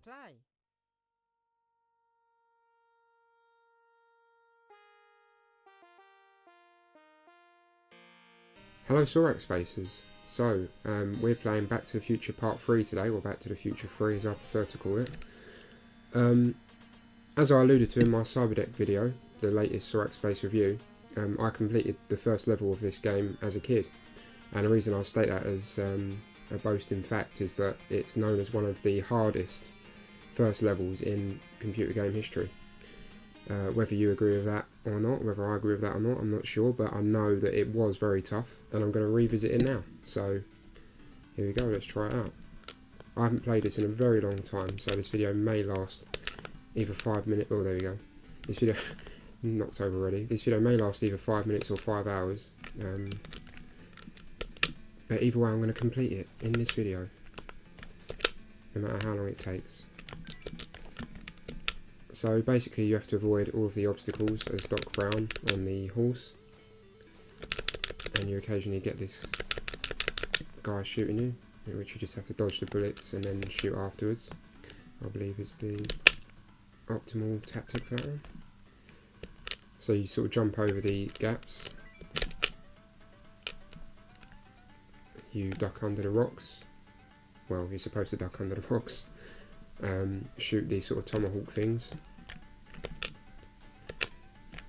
play. Hello Sorax Spacers. So, we're playing Back to the Future Part 3 today, or Back to the Future 3 as I prefer to call it. As I alluded to in my Cyberdeck video, the latest Sorax Space review, I completed the first level of this game as a kid. And the reason I state that as a boasting fact is that it's known as one of the hardest first levels in computer game history. Whether you agree with that or not, whether I agree with that or not, I'm not sure, but I know that it was very tough, and I'm going to revisit it now. So, here we go, let's try it out. I haven't played this in a very long time, so this video may last either 5 minutes, oh there we go, this video, knocked over already, this video may last either 5 minutes or 5 hours, but either way I'm going to complete it in this video, no matter how long it takes. So basically you have to avoid all of the obstacles as Doc Brown on the horse, and you occasionally get this guy shooting you, in which you just have to dodge the bullets and then shoot afterwards. I believe is the optimal tactic for that one. So you sort of jump over the gaps, you duck under the rocks, well you're supposed to duck under the rocks, shoot these sort of tomahawk things,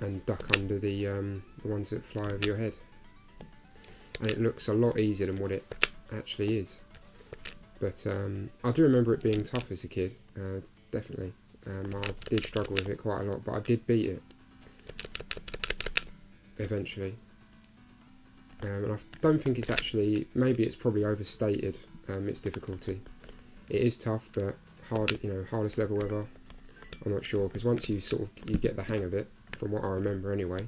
and duck under the ones that fly over your head. And it looks a lot easier than what it actually is. But I do remember it being tough as a kid, definitely. I did struggle with it quite a lot, but I did beat it eventually. And I don't think it's actually, maybe it's probably overstated its difficulty. It is tough, but hard, hardest level ever. I'm not sure, because once you you get the hang of it, from what I remember anyway,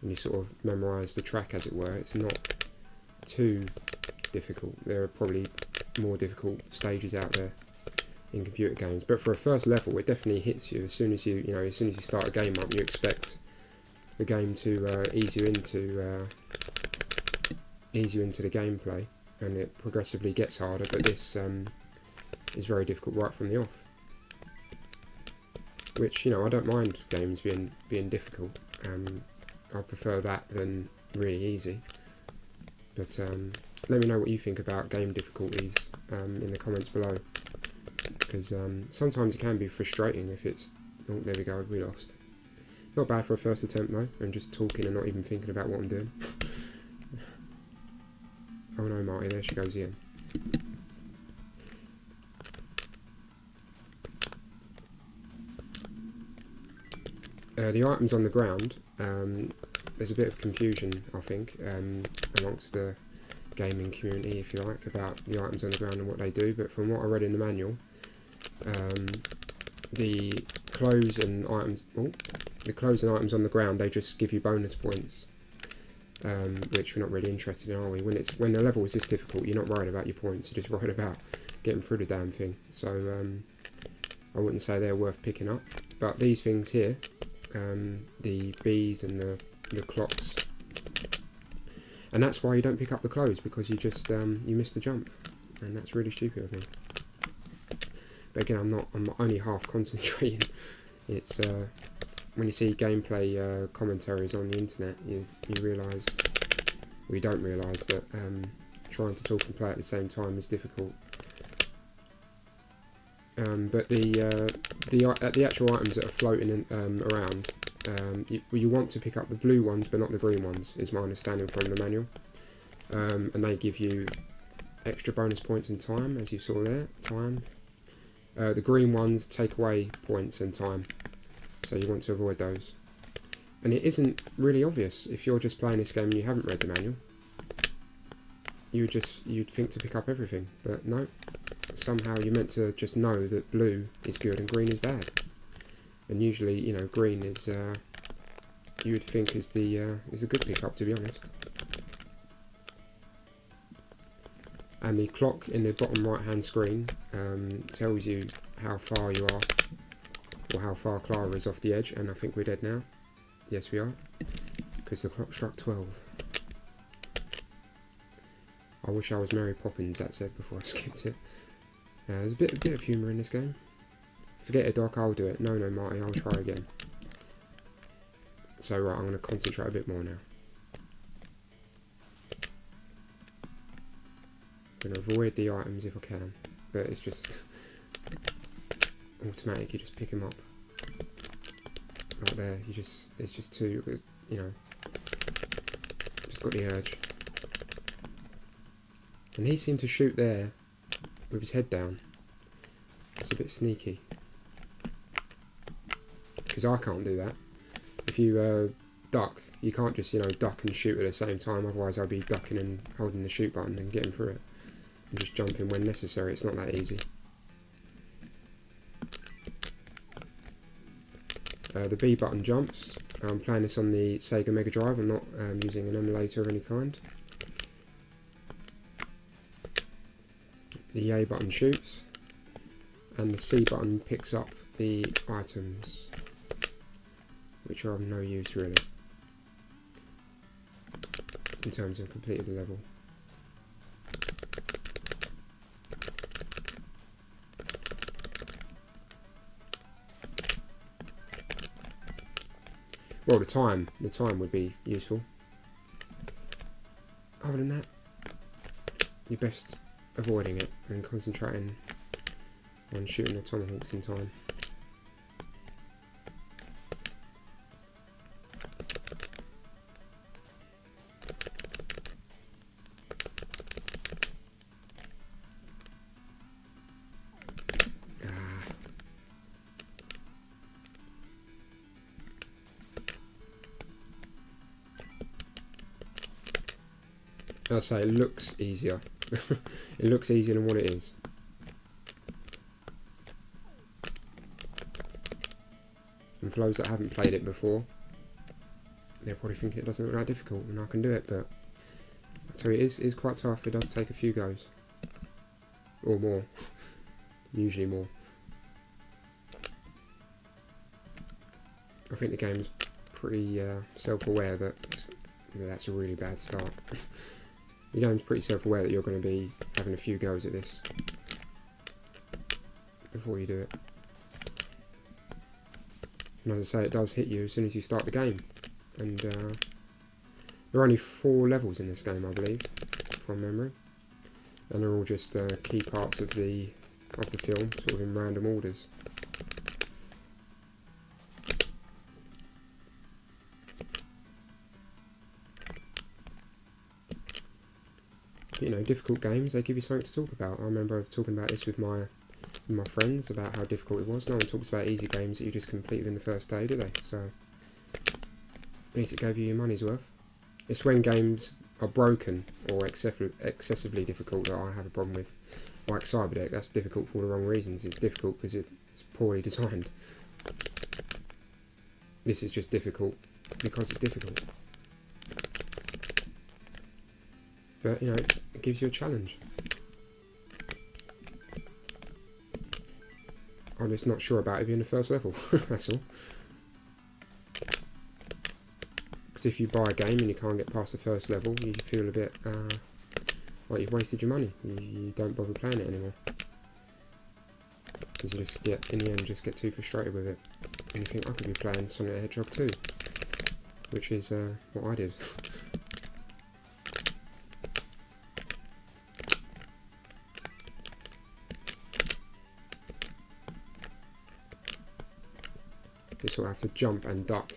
and you sort of memorise the track as it were, it's not too difficult. There are probably more difficult stages out there in computer games, but for a first level it definitely hits you as soon as you start a game up. You expect the game to ease you into the gameplay, and it progressively gets harder, but this is very difficult right from the off. Which, I don't mind games being difficult. I prefer that than really easy. But let me know what you think about game difficulties in the comments below, because sometimes it can be frustrating if it's... oh, there we go, we lost. Not bad for a first attempt though, and just talking and not even thinking about what I'm doing. Oh no, Marty, there she goes again. The items on the ground, there's a bit of confusion, I think, amongst the gaming community, if you like, about the items on the ground and what they do, but from what I read in the manual, the clothes and items on the ground, they just give you bonus points, which we're not really interested in, are we? When the level is this difficult, you're not worried about your points, you're just worried about getting through the damn thing. So I wouldn't say they're worth picking up, but these things here, the bees and the clocks, and that's why you don't pick up the clothes, because you just you missed the jump, and that's really stupid of me. But again, I'm only half concentrating. It's when you see gameplay commentaries on the internet, you realise, well, you don't realise that trying to talk and play at the same time is difficult. But the actual items that are floating around, you want to pick up the blue ones but not the green ones, is my understanding from the manual, and they give you extra bonus points and time, as you saw there. The green ones take away points and time, so you want to avoid those. And it isn't really obvious if you're just playing this game and you haven't read the manual. You'd think to pick up everything, but no. Somehow you're meant to just know that blue is good and green is bad. And usually, green is you would think is a good pickup, to be honest. And the clock in the bottom right hand screen tells you how far you are, or how far Clara is off the edge, and I think we're dead now. Yes we are, because the clock struck 12. I wish I was Mary Poppins, that said, before I skipped it. There's a bit of humour in this game. Forget it, Doc, I'll do it. No, Marty, I'll try again. So, right, I'm going to concentrate a bit more now. I'm going to avoid the items if I can. But it's just automatic, you just pick him up. Right there, it's just too, you know, just got the urge. And he seemed to shoot there with his head down. That's a bit sneaky. Because I can't do that. If you duck, you can't just, you know, duck and shoot at the same time, otherwise I'll be ducking and holding the shoot button and getting through it. And just jumping when necessary, it's not that easy. The B button jumps. I'm playing this on the Sega Mega Drive, I'm not using an emulator of any kind. The A button shoots, and the C button picks up the items, which are of no use really, in terms of completing the level. Well, the time would be useful. Other than that, you're best avoiding it and concentrating on shooting the tomahawks in time. I'll say it looks easier. It looks easier than what it is. And for those that haven't played it before, they'll probably think it doesn't look that difficult, and I can do it, but I tell you, it is quite tough. It does take a few goes. Or more. Usually more. I think the game's pretty self-aware that that's a really bad start. The game's pretty self-aware that you're going to be having a few goes at this before you do it. And as I say, it does hit you as soon as you start the game. And there are only 4 levels in this game, I believe, from memory. And they're all just key parts of the film, sort of in random orders. You know, difficult games, they give you something to talk about. I remember talking about this with my friends, about how difficult it was. No one talks about easy games that you just complete within the first day, do they? So, at least it gave you your money's worth. It's when games are broken or excessively difficult that I have a problem with. Like Cyberdeck, that's difficult for all the wrong reasons. It's difficult because it's poorly designed. This is just difficult because it's difficult. But, you know, it gives you a challenge. I'm just not sure about it being the first level, that's all. Because if you buy a game and you can't get past the first level, you feel a bit like you've wasted your money. You don't bother playing it anymore. Because you just get, in the end, just get too frustrated with it. And you think, I could be playing Sonic the Hedgehog 2. Which is what I did. You sort of have to jump and duck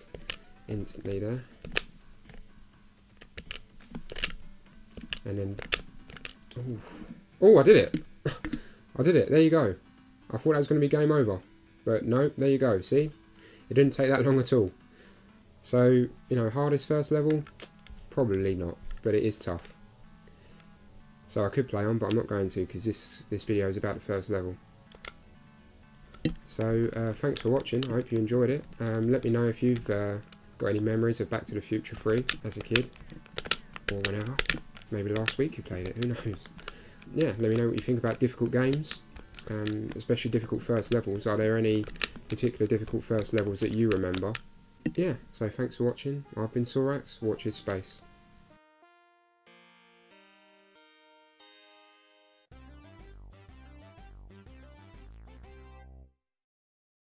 instantly there. And then... Oh, I did it! I did it, there you go. I thought that was going to be game over. But no, there you go, see? It didn't take that long at all. So, you know, hardest first level? Probably not, but it is tough. So I could play on, but I'm not going to, because this video is about the first level. So, thanks for watching. I hope you enjoyed it. Let me know if you've got any memories of Back to the Future 3 as a kid, or whenever. Maybe last week you played it, who knows. Yeah, let me know what you think about difficult games, especially difficult first levels. Are there any particular difficult first levels that you remember? Yeah, so thanks for watching. I've been Sorax, watch his space.